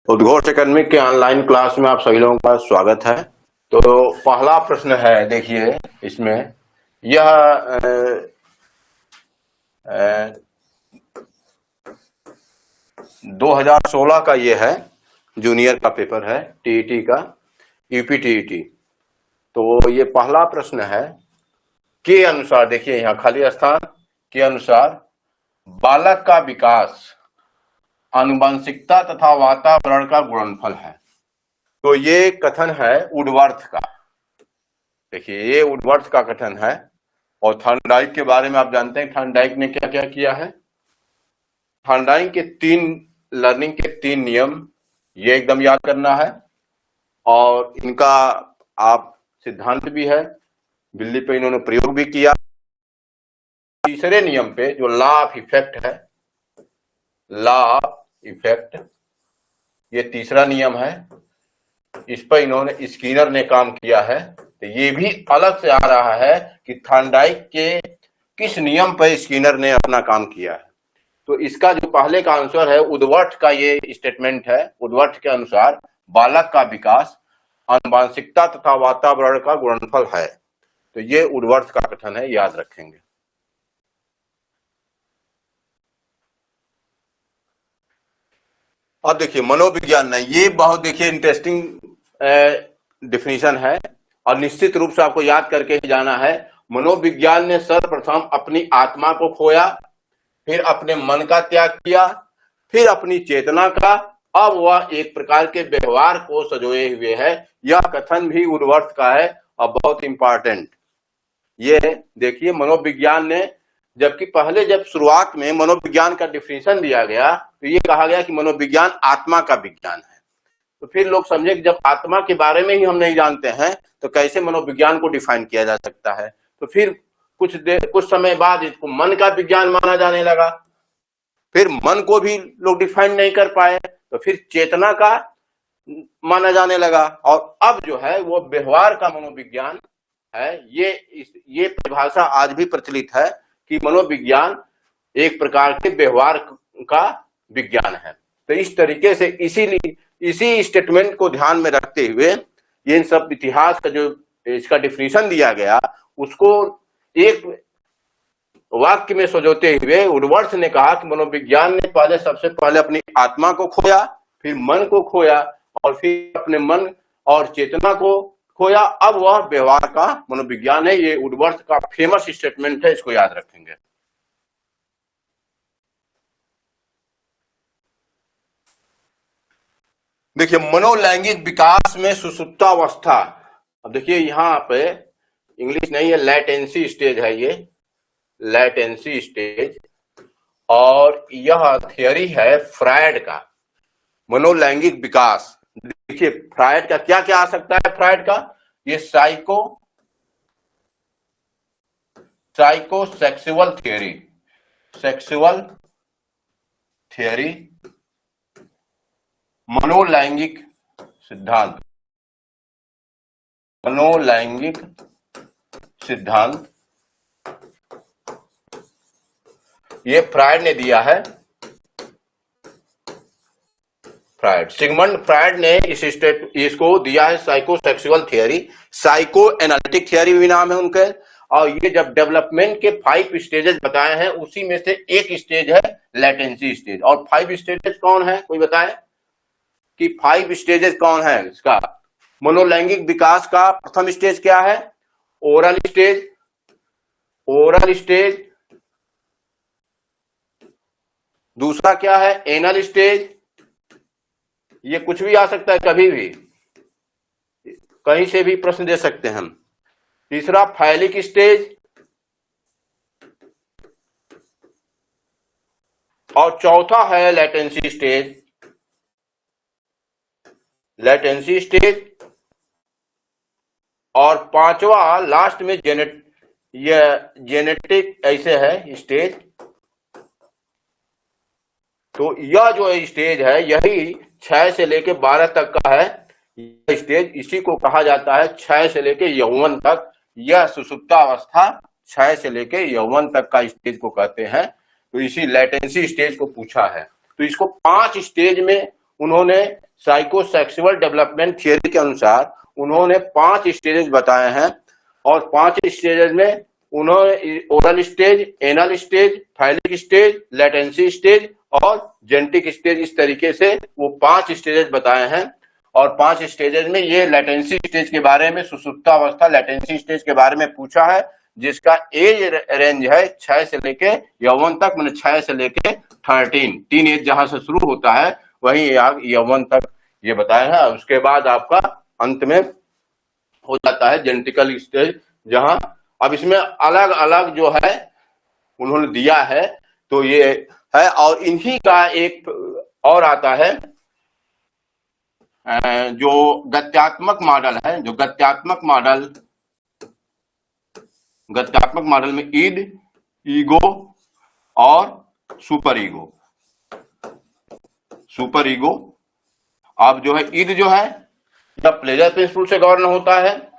उद्घोष एकेडमी के online class में आप सभी लोगों का स्वागत है। तो पहला प्रश्न है, देखिए इसमें यह 2016 का ये है, जूनियर का पेपर है, टीईटी का, यूपी टीईटी। तो ये पहला प्रश्न है के अनुसार, देखिए यहाँ खाली स्थान के अनुसार बालक का विकास आनुवंशिकता तथा वातावरण का गुणनफल है। तो ये कथन है वुडवर्थ का। देखिए ये वुडवर्थ का कथन है। और थॉर्नडाइक के बारे में आप जानते हैं, थॉर्नडाइक ने क्या क्या किया है। थॉर्नडाइक के लर्निंग के 3 नियम, ये एकदम याद करना है। और इनका आप सिद्धांत भी है, बिल्ली पे इन्होंने प्रयोग भी किया। तीसरे नियम पे जो लॉ ऑफ इफेक्ट है, लॉ ऑफ इफेक्ट, ये तीसरा नियम है, इस पर इन्होंने स्किनर ने काम किया है। तो ये भी अलग से आ रहा है कि थॉर्नडाइक के किस नियम पर स्किनर ने अपना काम किया है। तो इसका जो पहले का आंसर है, वुडवर्थ का ये स्टेटमेंट है। वुडवर्थ के अनुसार बालक का विकास आनुवंशिकता तथा वातावरण का गुणनफल है। तो ये वुडवर्थ का कथन है, याद रखेंगे। अब देखिए मनोविज्ञान में ये बहुत देखिए इंटरेस्टिंग डिफिनीशन है और निश्चित रूप से आपको याद करके ही जाना है। मनोविज्ञान ने सर्वप्रथम अपनी आत्मा को खोया, फिर अपने मन का त्याग किया, फिर अपनी चेतना का, अब वह एक प्रकार के व्यवहार को सजोए हुए है। यह कथन भी वुडवर्थ का है और बहुत इंपॉर्टेंट। ये देखिए मनोविज्ञान ने, जबकि पहले जब शुरुआत में मनोविज्ञान का डिफिनीशन दिया गया तो ये कहा गया कि मनोविज्ञान आत्मा का विज्ञान है। तो फिर लोग समझे कि जब आत्मा के बारे में ही हम नहीं जानते हैं तो कैसे मनोविज्ञान को डिफाइन किया जा सकता है। तो फिर कुछ समय बाद इसको मन का विज्ञान माना जाने लगा। फिर मन को भी लोग डिफाइन नहीं कर पाए तो फिर चेतना का माना जाने लगा। और अब जो है वो व्यवहार का मनोविज्ञान है। ये परिभाषा आज भी प्रचलित है कि मनोविज्ञान एक प्रकार के व्यवहार का विज्ञान है। तो इस तरीके से इसी स्टेटमेंट को ध्यान में रखते हुए ये इन सब इतिहास का जो इसका डिफिनीशन दिया गया उसको एक वाक्य में सजोते हुए वुडवर्थ ने कहा कि मनोविज्ञान ने सबसे पहले अपनी आत्मा को खोया, फिर मन को खोया और फिर अपने मन और चेतना को खोया। अब वह व्यवहार का मनोविज्ञान है। ये वुडवर्थ का फेमस स्टेटमेंट है, इसको याद रखेंगे। देखिए मनोलैंगिक विकास में सुसुप्तावस्था, अब देखिए यहाँ पे इंग्लिश नहीं है, लैटेंसी स्टेज है, ये लैटेंसी स्टेज। और यह थियरी है फ्रायड का, मनोलैंगिक विकास। देखिए फ्रायड का क्या क्या आ सकता है। फ्रायड का ये सेक्सुअल थियरी, मनोलैंगिक सिद्धांत, मनोलैंगिक सिद्धांत, ये फ्रायड ने दिया है। सिगमंड फ्रायड ने इसको दिया है psychosexual theory, psycho analytic theory भी नाम है उनके। और ये जब डेवलपमेंट के 5 स्टेजेस बताए हैं उसी में से एक स्टेज है लैटेंसी स्टेज। और 5 स्टेजेस कौन है, कोई बताए कि 5 स्टेजेस कौन है इसका। मनोलैंगिक विकास का प्रथम स्टेज क्या है, ओरल स्टेज। दूसरा क्या है, एनल स्टेज। ये कुछ भी आ सकता है, कभी भी कहीं से भी प्रश्न दे सकते हैं हम। तीसरा फैलिक स्टेज। और चौथा है लैटेंसी स्टेज। और पांचवा लास्ट में जेनेटिक ऐसे है स्टेज। तो यह जो स्टेज है यही 6 से लेके 12 तक का है यह स्टेज। इसी को कहा जाता है 6 से लेके यौवन तक। यह सुसुप्तावस्था 6 से लेके यौवन तक का स्टेज को कहते हैं। तो इसी लैटेंसी स्टेज को पूछा है। तो इसको 5 स्टेज में उन्होंने साइकोसेक्सुअल डेवलपमेंट थियरी के अनुसार उन्होंने 5 स्टेजेस बताए हैं और 5 स्टेजेस में उन्होंने oral stage, anal stage, phallic stage, latency stage और जेनेटिक स्टेज, इस तरीके से वो 5 स्टेजेस बताए हैं। और 5 स्टेजेस में ये लेटेंसी स्टेज के बारे में, सुषुप्तावस्था लेटेंसी स्टेज के बारे में पूछा है, जिसका एज रेंज है 6 से लेके यौवन तक, मैंने 6 से लेके 13, टीन एज जहां से शुरू होता है वहीं यौवन तक ये बताया है। उसके बाद आपका अंत में हो जाता है जेनेटिकल स्टेज, जहां अब इसमें अलग अलग जो है उन्होंने दिया है, तो ये है। और इन्हीं का एक और आता है जो गत्यात्मक मॉडल है, जो गत्यात्मक मॉडल में ईद, ईगो और सुपर ईगो। अब जो है ईद जो है यह प्लेजर प्रिंसिपल से गवर्न होता है,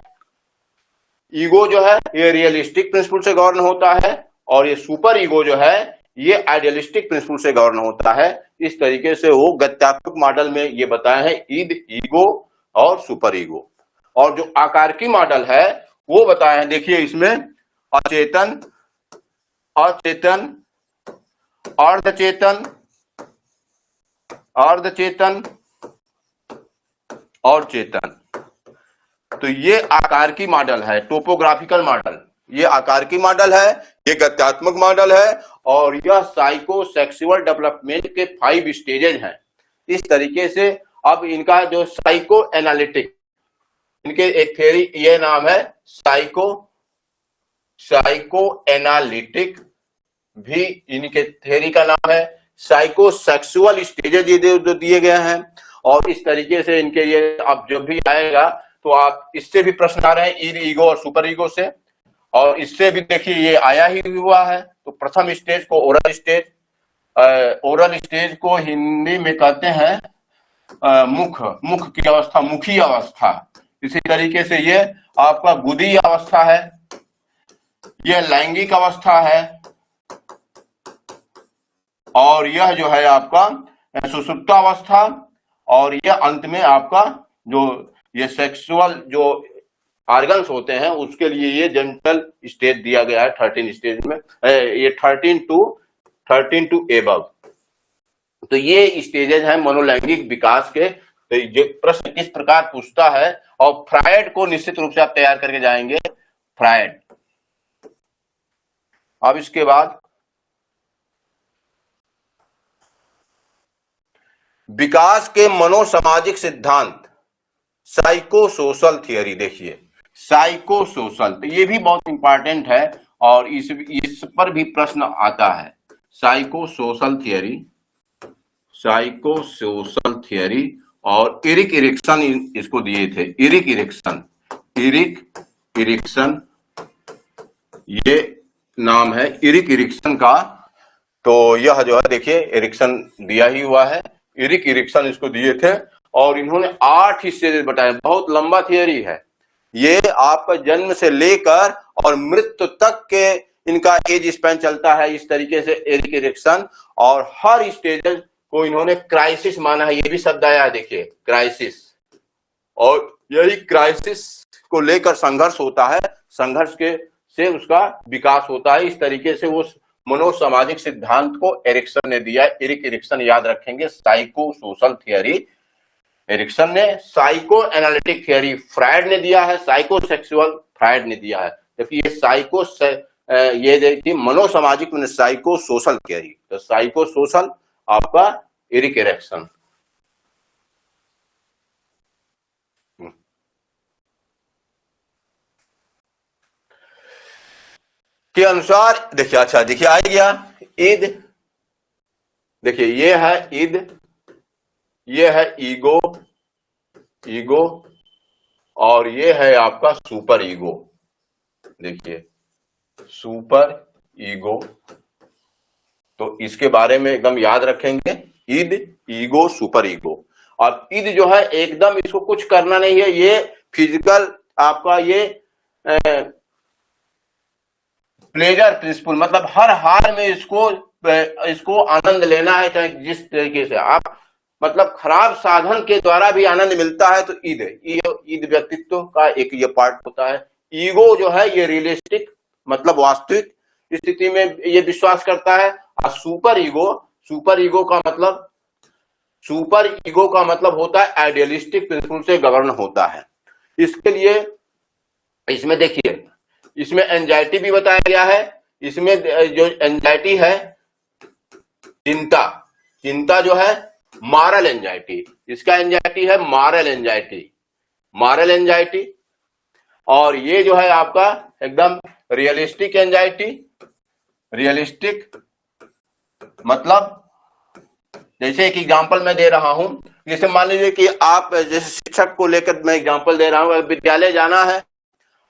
ईगो जो है ये रियलिस्टिक प्रिंसिपल से गवर्न होता है, और ये सुपर ईगो जो है ये आइडियलिस्टिक प्रिंसिपल से गवर्न होता है। इस तरीके से वो गत्यात्मक मॉडल में ये बताया है ईद, ईगो और सुपर ईगो। और जो आकारकी मॉडल है वो बताया है, देखिए इसमें अचेतन, अर्धचेतन और चेतन। तो ये आकारकी मॉडल है, टोपोग्राफिकल मॉडल, ये आकारकी मॉडल है, ये गत्यात्मक मॉडल है, और यह साइकोसेक्सुअल डेवलपमेंट के 5 स्टेजेस हैं। इस तरीके से अब इनका जो साइको एनालिटिक, इनके एक थ्योरी ये नाम है साइको एनालिटिक, भी इनके थ्योरी का नाम है। साइकोसेक्सुअल स्टेजेस ये जो दिए गए हैं, और इस तरीके से इनके ये अब जब भी आएगा तो आप इससे भी प्रश्न आ रहे हैं ईद, ईगो और सुपर ईगो से, और इससे भी देखिए ये आया ही हुआ है। तो प्रथम स्टेज को ओरल स्टेज को हिंदी में कहते हैं मुख की अवस्था, मुखी अवस्था। इसी तरीके से ये आपका गुदी अवस्था है, यह लैंगिक अवस्था है, और यह जो है आपका सुषुप्तावस्था, और यह अंत में आपका जो ये सेक्सुअल जो ऑर्गन्स होते हैं उसके लिए ये जेनिटल स्टेज दिया गया है 13 स्टेज में, ये 13 टू एबव। तो ये स्टेजेस हैं मनोलैंगिक विकास के। तो ये प्रश्न किस प्रकार पूछता है, और फ्रायड को निश्चित रूप से आप तैयार करके जाएंगे, फ्रायड। अब इसके बाद विकास के मनोसामाजिक सिद्धांत, साइकोसोशल थियरी। देखिए साइकोसोशल, तो ये भी बहुत इंपॉर्टेंट है और इस पर भी प्रश्न आता है। साइकोसोशल थियरी और इरिक इरिक्सन इसको दिए थे, इरिक इरिक्सन ये नाम है इरिक इरिक्सन का। तो यह जो है देखिए इरिक्सन दिया ही हुआ है, इरिक इरिक्सन इसको दिए थे, और इन्होंने 8 स्टेजेस बताए। बहुत लंबा थियरी है ये, आपका जन्म से लेकर और मृत्यु तक के इनका एज स्पैन चलता है। इस तरीके से इरिक इरिक्सन, और हर स्टेज को इन्होंने क्राइसिस माना है। ये भी शब्द आया है देखिए, क्राइसिस, और यही क्राइसिस को लेकर संघर्ष होता है, संघर्ष के से उसका विकास होता है। इस तरीके से वो मनोसामाजिक सिद्धांत को एरिक्सन ने दिया। इरिक इरिक्सन याद रखेंगे, साइकोसोशल थियरी एरिक्सन ने, साइको एनालिटिक थियरी फ्रायड ने दिया है, साइकोसेक्सुअल फ्रायड ने दिया है। देखिए ये देखिए मनोसामाजिक मैंने साइकोसोशल थियरी, तो साइकोसोशल आपका इरिक इरिक्सन। के अनुसार देखिए, अच्छा देखिए आ गया ईद, देखिए ये है ईद, ये है ईगो, और ये है आपका सुपर ईगो। देखिए सुपर ईगो, तो इसके बारे में एकदम याद रखेंगे, ईद, ईगो, सुपर ईगो। और ईद जो है एकदम इसको कुछ करना नहीं है, ये फिजिकल आपका ये प्लेजर प्रिंसिपल, मतलब हर हाल में इसको आनंद लेना है, चाहे जिस तरीके से आप मतलब खराब साधन के द्वारा भी आनंद मिलता है तो ईद है। ईद व्यक्तित्व का एक ये पार्ट होता है। ईगो जो है ये रियलिस्टिक मतलब वास्तविक स्थिति में ये विश्वास करता है। और सुपर ईगो का मतलब होता है आइडियलिस्टिक प्रिंसिपल से गवर्न होता है। इसके लिए इसमें देखिए, इसमें एंजाइटी भी बताया गया है। इसमें जो एंजाइटी है चिंता जो है मॉरल एंजाइटी, इसका एंजाइटी है मॉरल एंजाइटी। और ये जो है आपका एकदम रियलिस्टिक एंजाइटी। रियलिस्टिक मतलब जैसे एक एग्जांपल मैं दे रहा हूं, जैसे मान लीजिए कि आप जैसे शिक्षक को लेकर मैं एग्जांपल दे रहा हूं, विद्यालय जाना है।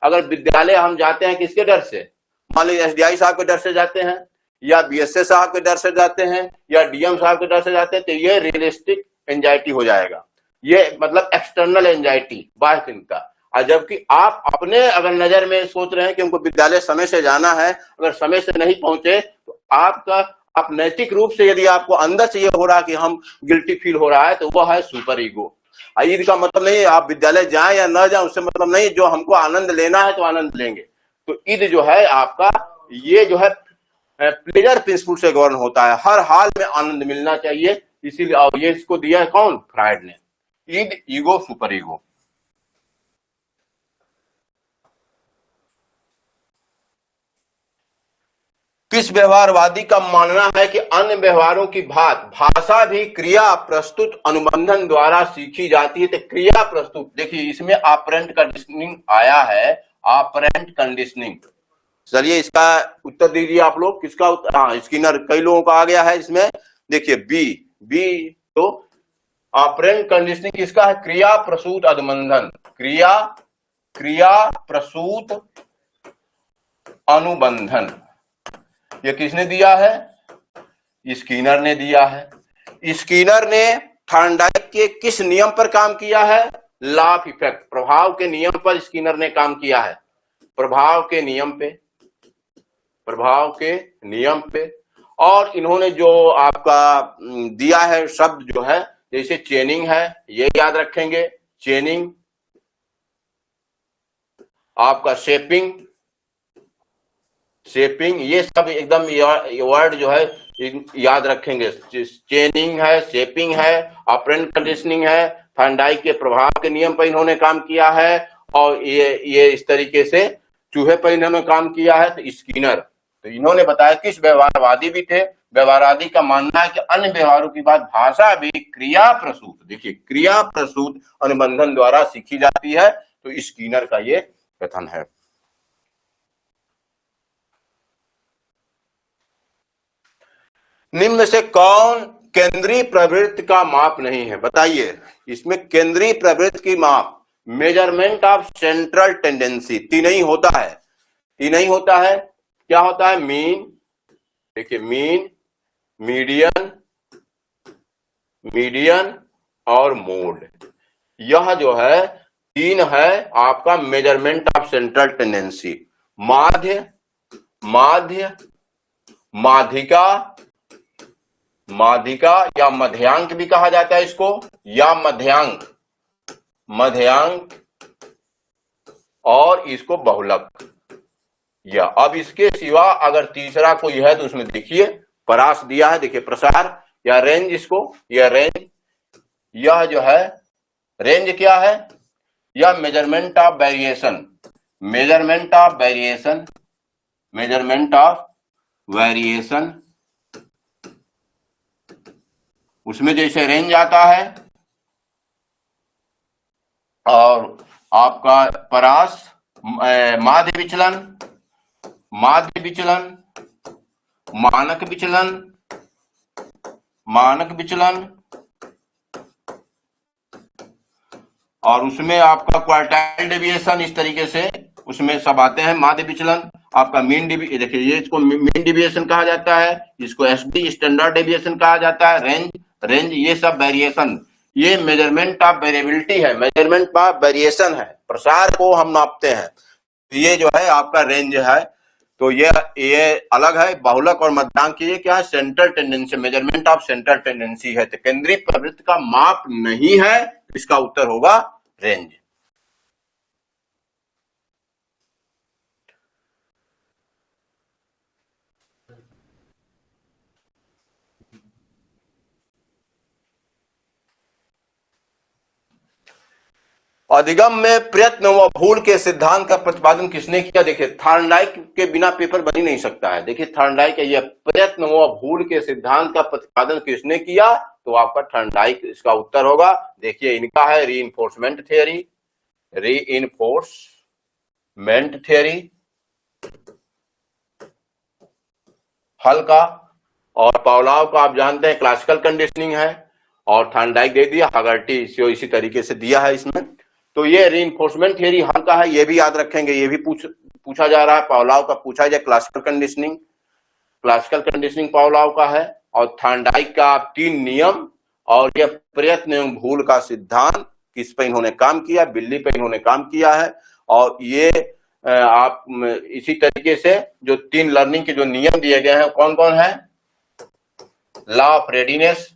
अगर विद्यालय हम जाते हैं किसके डर से, मान लीजिए एसडीआई साहब के डर से जाते हैं, या बीएसए साहब के डर से जाते हैं, या डीएम साहब के डर से जाते हैं, तो ये रियलिस्टिक एंजाइटी हो जाएगा। ये मतलब एक्सटर्नल एंजाइटी, बाह्य चिंता। और जबकि आप अपने अगर नजर में सोच रहे हैं कि हमको विद्यालय समय से जाना है, अगर समय से नहीं पहुंचे तो आप नैतिक रूप से यदि आपको अंदर से ये हो रहा है कि हम गिल्टी फील हो रहा है, तो वह है सुपर ईगो। ईद का मतलब नहीं है आप विद्यालय जाएं या न जाएं, उससे मतलब नहीं, जो हमको आनंद लेना है तो आनंद लेंगे। तो ईद जो है आपका ये जो है प्लेजर प्रिंसिपल से गवर्न होता है, हर हाल में आनंद मिलना चाहिए। इसीलिए और ये इसको दिया है कौन, फ्रायड ने, ईद ईगो सुपर ईगो। किस व्यवहारवादी का मानना है कि अन्य व्यवहारों की भाषा भी क्रिया प्रस्तुत अनुबंधन द्वारा सीखी जाती है। तो क्रिया प्रस्तुत, देखिए इसमें ऑपरेंट कंडीशनिंग आया है, ऑपरेंट कंडीशनिंग। चलिए इसका उत्तर दीजिए आप लोग, किसका उत्तर, हाँ स्किनर, कई लोगों का आ गया है इसमें। देखिए बी तो ऑपरेंट कंडीशनिंग किसका है, क्रिया प्रसूत अनुबंधन, क्रिया प्रसूत अनुबंधन। ये किसने दिया है, स्किनर ने दिया है। स्किनर ने थॉर्नडाइक के किस नियम पर काम किया है, लॉ ऑफ इफेक्ट, प्रभाव के नियम पर स्किनर ने काम किया है, प्रभाव के नियम पे। और इन्होंने जो आपका दिया है शब्द जो है, जैसे चेनिंग है, ये याद रखेंगे, चेनिंग, आपका शेपिंग, ये सब एकदम वर्ड जो है याद रखेंगे। चेनिंग है, शेपिंग है, ऑपरेंट कंडीशनिंग है, थॉर्नडाइक के प्रभाव के नियम पर इन्होंने काम किया है, और ये इस तरीके से चूहे पर इन्होंने काम किया है। तो स्किनर, तो इन्होंने बताया किस व्यवहारवादी भी थे, व्यवहारवादी का मानना है कि अन्य व्यवहारों की बात भाषा भी क्रिया प्रसूत, देखिए क्रिया प्रसूत अनुबंधन द्वारा सीखी जाती है। तो स्किनर का ये कथन है। निम्न में से कौन केंद्रीय प्रवृत्ति का माप नहीं है, बताइए। इसमें केंद्रीय प्रवृत्ति की माप, मेजरमेंट ऑफ सेंट्रल टेंडेंसी, तीन होता है। क्या होता है, मीन, देखिए मीन, मीडियन और मोड। यह जो है तीन है आपका मेजरमेंट ऑफ सेंट्रल टेंडेंसी। माध्यिका या मध्यांक भी कहा जाता है इसको, या मध्यांक और इसको बहुलक। या अब इसके सिवा अगर तीसरा कोई है तो उसमें देखिए परास दिया है, देखिए प्रसार या रेंज, इसको यह रेंज, यह जो है रेंज क्या है, यह मेजरमेंट ऑफ वेरिएशन, उसमें जैसे रेंज आता है। और आपका परास माध्य विचलन, मानक विचलन, और उसमें आपका क्वार्टाइल डेविएशन, इस तरीके से उसमें सब आते हैं। माध्य विचलन, आपका मीन डेविएशन, देखिए ये इसको मीन डेविएशन कहा जाता है, इसको एसडी स्टैंडर्ड डेविएशन कहा जाता है। रेंज ये सब वेरिएशन, ये मेजरमेंट ऑफ वेरिएबिलिटी है, मेजरमेंट ऑफ वेरिएशन है, प्रसार को हम नापते हैं। ये जो है आपका रेंज है। तो ये अलग है। बहुलक और मध्यांक ये क्या है? Central tendency, measurement of central tendency है, तो केंद्रीय प्रवृत्ति का माप नहीं है। इसका उत्तर होगा रेंज। अधिगम में प्रयत्न व भूल के सिद्धांत का प्रतिपादन किसने किया? देखिए, थॉर्नडाइक के बिना पेपर बन ही नहीं सकता है। देखिए, थॉर्नडाइक है, यह प्रयत्न व भूल के सिद्धांत का प्रतिपादन किसने किया? तो आपका थॉर्नडाइक इसका उत्तर होगा। देखिए, इनका है रीइंफोर्समेंट थ्योरी, रीइंफोर्समेंट थ्योरी हल का, और पावलोव का आप जानते हैं क्लासिकल कंडीशनिंग है, और थॉर्नडाइक दे दिया, हगर्टी इसी तरीके से दिया है इसमें। तो ये रीइंफोर्समेंट थ्योरी हल का है, ये भी याद रखेंगे, ये भी पूछा जा रहा है। पावलोव का पूछा जाए क्लासिकल कंडीशनिंग पावलोव का है, और थॉर्नडाइक का आप 3 नियम, और यह प्रयत्न एवं भूल का सिद्धांत किस पे इन्होंने काम किया? बिल्ली पे इन्होंने काम किया है। और ये आप इसी तरीके से जो 3 लर्निंग के जो नियम दिए गए हैं कौन कौन है? लॉ ऑफ रेडीनेस,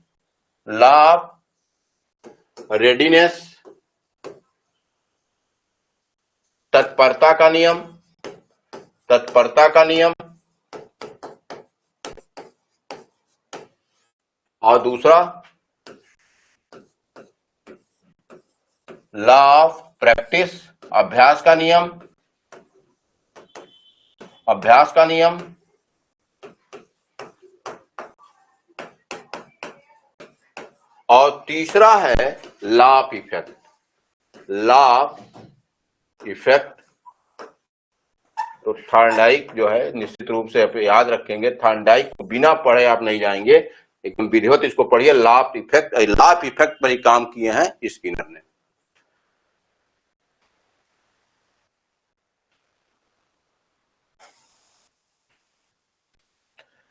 तत्परता का नियम, और दूसरा लॉ ऑफ प्रैक्टिस, अभ्यास का नियम, और तीसरा है लॉ ऑफ इफेक्ट। तो थॉर्नडाइक जो है निश्चित रूप से आप याद रखेंगे, थॉर्नडाइक को बिना पढ़े आप नहीं जाएंगे, एकदम विधिवत इसको पढ़िए। लॉ ऑफ इफेक्ट पर ही काम किए हैं स्किनर ने।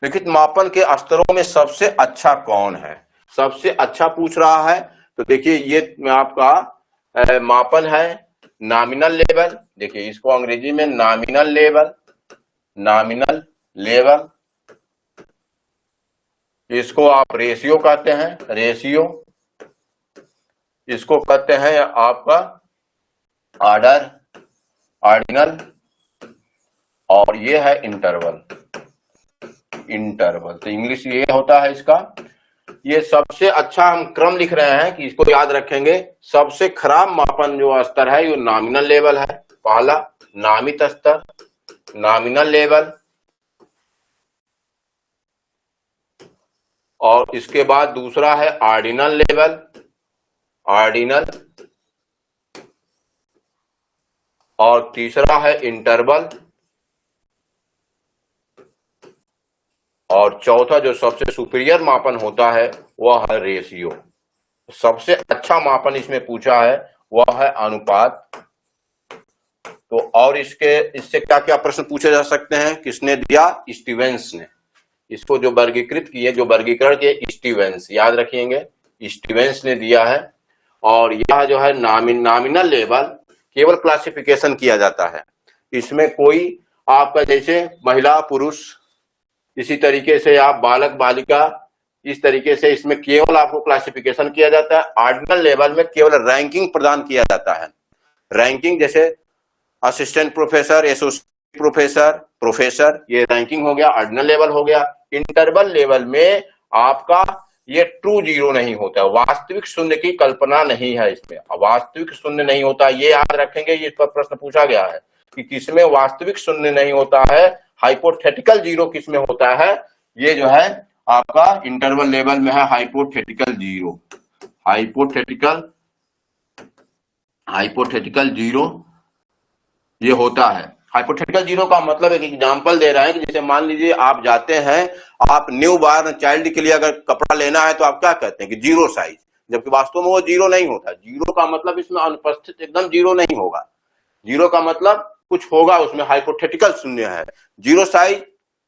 लिखित मापन के स्तरों में सबसे अच्छा कौन है? सबसे अच्छा पूछ रहा है। तो देखिए, ये आपका मापन है नॉमिनल लेवल। देखिए, इसको अंग्रेजी में नॉमिनल लेवल, इसको आप रेशियो कहते हैं, इसको कहते हैं आपका ऑर्डिनल, और ये है इंटरवल। तो इंग्लिश ये होता है इसका। ये सबसे अच्छा हम क्रम लिख रहे हैं कि इसको याद रखेंगे। सबसे खराब मापन जो स्तर है ये नॉमिनल लेवल है। पहला नामित स्तर, नॉमिनल लेवल, और इसके बाद दूसरा है ऑर्डिनल लेवल, और तीसरा है इंटरवल, और चौथा जो सबसे सुपीरियर मापन होता है वह है रेशियो। सबसे अच्छा मापन इसमें पूछा है वह है अनुपात। तो और इससे क्या क्या प्रश्न पूछे जा सकते हैं? किसने दिया? स्टीवेंस ने। इसको जो वर्गीकरण किए स्टीवेंस, याद रखिएंगे, स्टीवेंस ने दिया है। और यह जो है नॉमिनल लेवल केवल क्लासिफिकेशन किया जाता है। इसमें कोई आपका जैसे महिला पुरुष, इसी तरीके से आप बालक बालिका, इस तरीके से इसमें केवल आपको क्लासिफिकेशन किया जाता है। ऑर्डिनल लेवल में केवल रैंकिंग प्रदान किया जाता है। रैंकिंग जैसे असिस्टेंट प्रोफेसर, एसोसिएट प्रोफेसर, ये रैंकिंग हो गया, ऑर्डिनल लेवल हो गया। इंटरवल लेवल में आपका ये ट्रू जीरो नहीं होता, वास्तविक शून्य की कल्पना नहीं है इसमें, वास्तविक शून्य नहीं होता। ये याद रखेंगे, इस पर प्रश्न पूछा गया है कि किसमें वास्तविक शून्य नहीं होता है, हाइपोथेटिकल जीरो किसमें होता है? ये जो है आपका इंटरवल लेवल में है हाइपोथेटिकल जीरो ये होता है। हाइपोथेटिकल जीरो का मतलब एक एग्जांपल दे रहे हैं कि जैसे मान लीजिए आप जाते हैं, आप न्यू बॉर्न चाइल्ड के लिए अगर कपड़ा लेना है तो आप क्या कहते हैं कि 0 साइज, जबकि वास्तव में वो 0 नहीं होता। जीरो का मतलब इसमें अनुपस्थित एकदम 0 नहीं होगा। 0 का मतलब कुछ होगा उसमें, हाइपोथेटिकल शून्य है। 0 साइज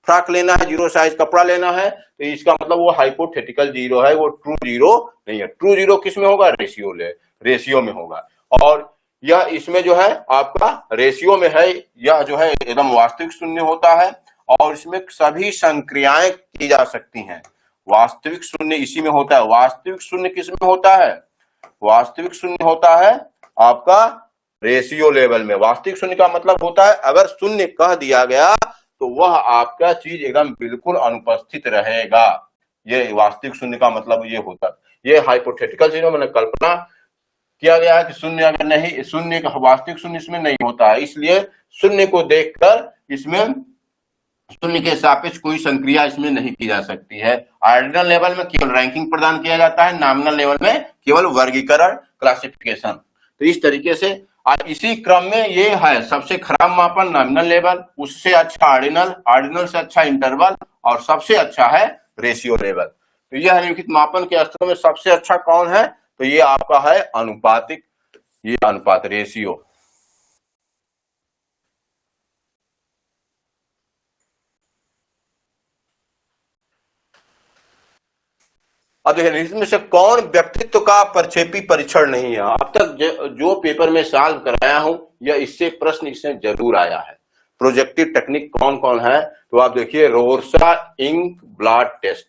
फ्रॉक लेना है, 0 साइज कपड़ा लेना है, तो इसका मतलब वो हाइपोथेटिकल जीरो है, वो ट्रू जीरो नहीं है। ट्रू जीरो किस में होगा? रेशियो में होगा। और यह इसमें जो है आपका रेशियो में है, यह जो है एकदम वास्तविक शून्य होता है और इसमें सभी संक्रियाएं की जा सकती हैं। वास्तविक शून्य इसी में होता है। वास्तविक शून्य किस में होता है? वास्तविक शून्य होता है आपका रेशियो लेवल में। वास्तविक शून्य का मतलब होता है अगर शून्य कह दिया गया तो वह आपका चीज एकदम बिल्कुल अनुपस्थित रहेगा। ये वास्तविक शून्य का मतलब ये होता है। ये हाइपोथेटिकल चीजों मैंने कल्पना किया गया है कि शून्य अगर नहीं, शून्य का वास्तविक शून्य इसमें नहीं होता है, इसलिए शून्य को देखकर इसमें शून्य के सापेक्ष कोई संक्रिया इसमें नहीं की जा सकती है। ऑर्डिनल लेवल में केवल रैंकिंग प्रदान किया जाता है, नॉमिनल लेवल में केवल वर्गीकरण, क्लासिफिकेशन। तो इस तरीके से इसी क्रम में ये है सबसे खराब मापन नॉमिनल लेवल, उससे अच्छा ऑर्डिनल, ऑर्डिनल से अच्छा इंटरवल और सबसे अच्छा है रेशियो लेवल। तो यह निम्नलिखित मापन के स्तरों में सबसे अच्छा कौन है? तो ये आपका है अनुपातिक, ये अनुपात रेशियो। अब देखिए इसमें से कौन व्यक्तित्व का प्रक्षेपी परीक्षण नहीं है? अब तक जो पेपर में सॉल्व कराया हूं या इससे प्रश्न इसमें जरूर आया है। प्रोजेक्टिव टेक्निक कौन कौन है? तो आप देखिए रोरसा इंक ब्लड टेस्ट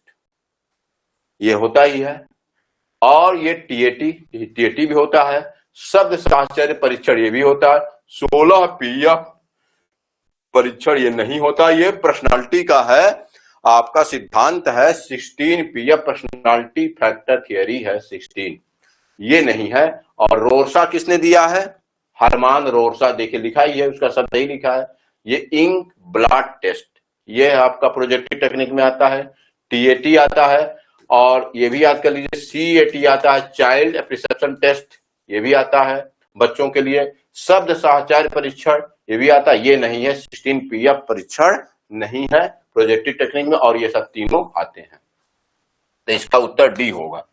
ये होता ही है, और ये टीएटी भी होता है, शब्द साहचर्य परीक्षण ये भी होता है, 16 पीएफ परीक्षण ये नहीं होता, ये पर्सनालिटी का है, आपका सिद्धांत है 16 पीएफ पर्सनालिटी फैक्टर थियरी है 16, ये नहीं है। और रोरसा किसने दिया है? हरमान रोरसा, देखिए लिखा ही है, उसका शब्द ही लिखा है। ये इंक ब्लड टेस्ट ये आपका प्रोजेक्टिव टेक्निक में आता है। टीएटी आता है, और ये भी याद कर लीजिए सीएटी आता है, चाइल्ड परसेप्शन टेस्ट ये भी आता है बच्चों के लिए। शब्द साहचर्य परीक्षण ये भी आता है, ये नहीं है। 16 पीएफ परीक्षण नहीं है प्रोजेक्टिव टेक्निक में, और ये सब तीनों आते हैं। तो इसका उत्तर डी होगा।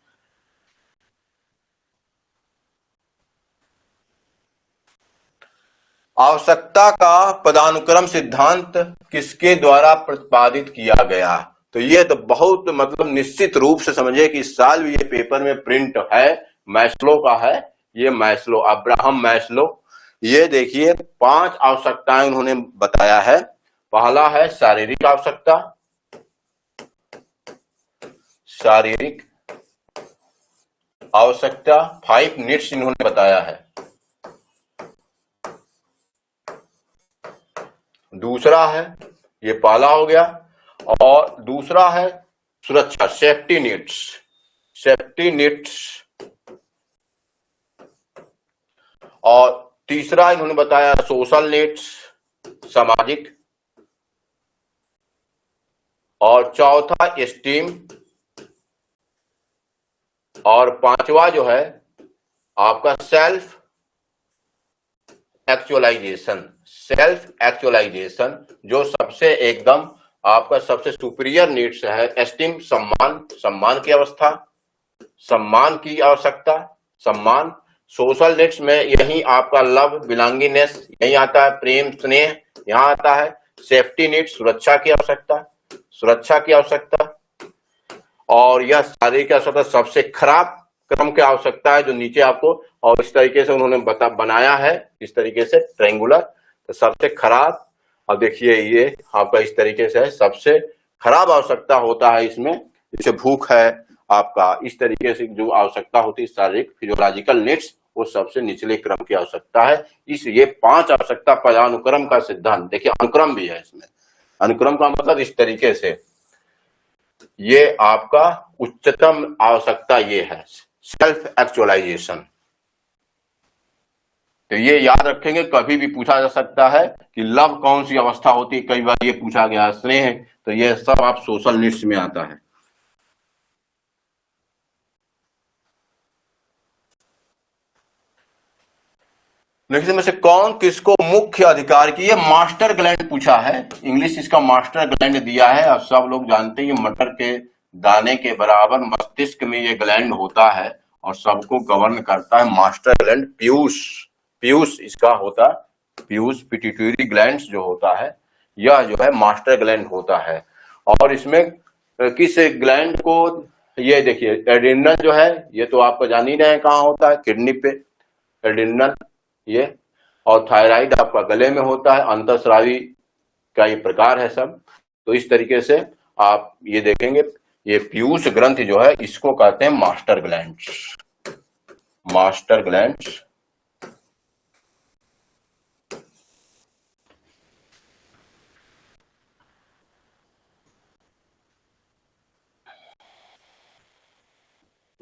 आवश्यकता का पदानुक्रम सिद्धांत किसके द्वारा प्रतिपादित किया गया? तो ये तो बहुत मतलब निश्चित रूप से समझिए कि इस साल भी ये पेपर में प्रिंट है, मैस्लो का है। ये मैस्लो, अब्राहम मैस्लो, ये देखिए 5 आवश्यकताएं उन्होंने बताया है। पहला है शारीरिक आवश्यकता, शारीरिक आवश्यकता 5 नीड्स इन्होंने बताया है। दूसरा है, ये पहला हो गया, और दूसरा है सुरक्षा, सेफ्टी नीड्स, सेफ्टी नीड्स। और तीसरा इन्होंने बताया सोशल नीड्स, सामाजिक। और चौथा एस्टीम, और पांचवा जो है आपका सेल्फ एक्चुअलाइजेशन, सेल्फ एक्चुअलाइजेशन जो सबसे एकदम आपका सबसे सुपीरियर नीड्स है। एस्टीम सम्मान, सम्मान की अवस्था, सम्मान की आवश्यकता, सम्मान। सोशल नीड्स में यही आपका लव, बिलोंगिंगनेस यही आता है, प्रेम स्नेह यहाँ आता है। सेफ्टी नीड्स सुरक्षा की आवश्यकता, सुरक्षा की आवश्यकता। और यह शारीरिक आवश्यकता सबसे खराब क्रम की आवश्यकता है जो नीचे आपको, और इस तरीके से उन्होंने बनाया है इस तरीके से ट्रायंगुलर, तो सबसे खराब। अब देखिए ये आपका इस तरीके से है, सबसे खराब आवश्यकता होता है इसमें, जैसे भूख है आपका, इस तरीके से जो आवश्यकता होती है शारीरिक फिजियोलॉजिकल नीड्स वो सबसे निचले क्रम की आवश्यकता है। इस ये 5 आवश्यकता पदानुक्रम का सिद्धांत, देखिए अनुक्रम भी है इसमें, अनुक्रम का मतलब इस तरीके से, ये आपका उच्चतम आवश्यकता ये है सेल्फ एक्चुअलाइजेशन। तो ये याद रखेंगे, कभी भी पूछा जा सकता है कि लव कौन सी अवस्था होती है, कई बार ये पूछा गया, स्नेह, तो ये सब आप सोशल नीड्स में आता है। निम्न में से कौन किसको मुख्य अधिकार की? ये मास्टर ग्लैंड पूछा है, इंग्लिश इसका मास्टर ग्लैंड दिया है। अब सब लोग जानते हैं मटर के दाने के बराबर मस्तिष्क में ये ग्लैंड होता है और सबको गवर्न करता है मास्टर ग्लैंड। पीयूष, पीयूष इसका होता है, पीयूष पिट्यूटरी ग्लैंड जो होता है, यह जो है मास्टर ग्लैंड होता है। और इसमें किस ग्लैंड को, ये देखिए एड्रिनल जो है, ये तो आपको जान ही रहे हैं कहाँ होता है, किडनी पे एड्रिनल, ये, और थायराइड आपका गले में होता है, अंतःस्रावी का ये प्रकार है सब। तो इस तरीके से आप ये देखेंगे, ये पीयूष ग्रंथि जो है इसको कहते हैं मास्टर ग्लैंड्स, मास्टर ग्लैंड्स।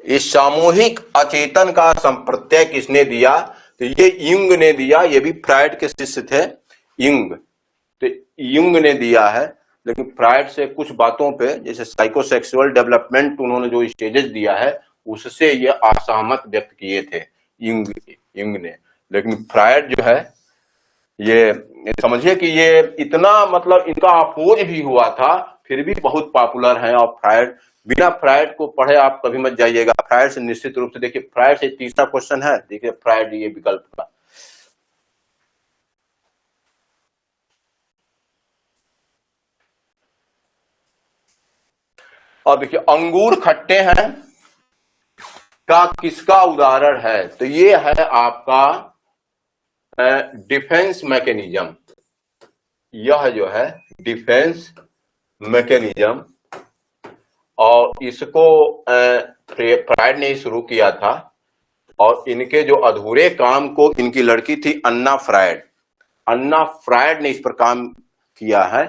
इस सामूहिक अचेतन का संप्रत्यय किसने दिया? तो ये युंग ने दिया, ये भी फ्रायड के शिष्य थे युंग, तो युंग ने दिया है। लेकिन फ्रायड से कुछ बातों पे, जैसे साइकोसेक्सुअल डेवलपमेंट उन्होंने जो स्टेजेस दिया है उससे ये असहमत व्यक्त किए थे युंग ने। लेकिन फ्रायड जो है ये समझिए कि ये इतना मतलब इनका अपोज भी हुआ था, फिर भी बहुत पॉपुलर है। और फ्रायड, बिना फ्रायड को पढ़े आप कभी मत जाइएगा। फ्रायड से निश्चित रूप से देखिए, फ्रायड से तीसरा क्वेश्चन है, देखिए फ्रायड ये विकल्प का। और देखिए अंगूर खट्टे हैं का किसका उदाहरण है? तो ये है आपका डिफेंस मैकेनिज्म। यह जो है डिफेंस मैकेनिज्म, और इसको फ्रायड ने शुरू किया था। और इनके जो अधूरे काम को, इनकी लड़की थी अन्ना फ्रायड, अन्ना फ्रायड ने इस पर काम किया है।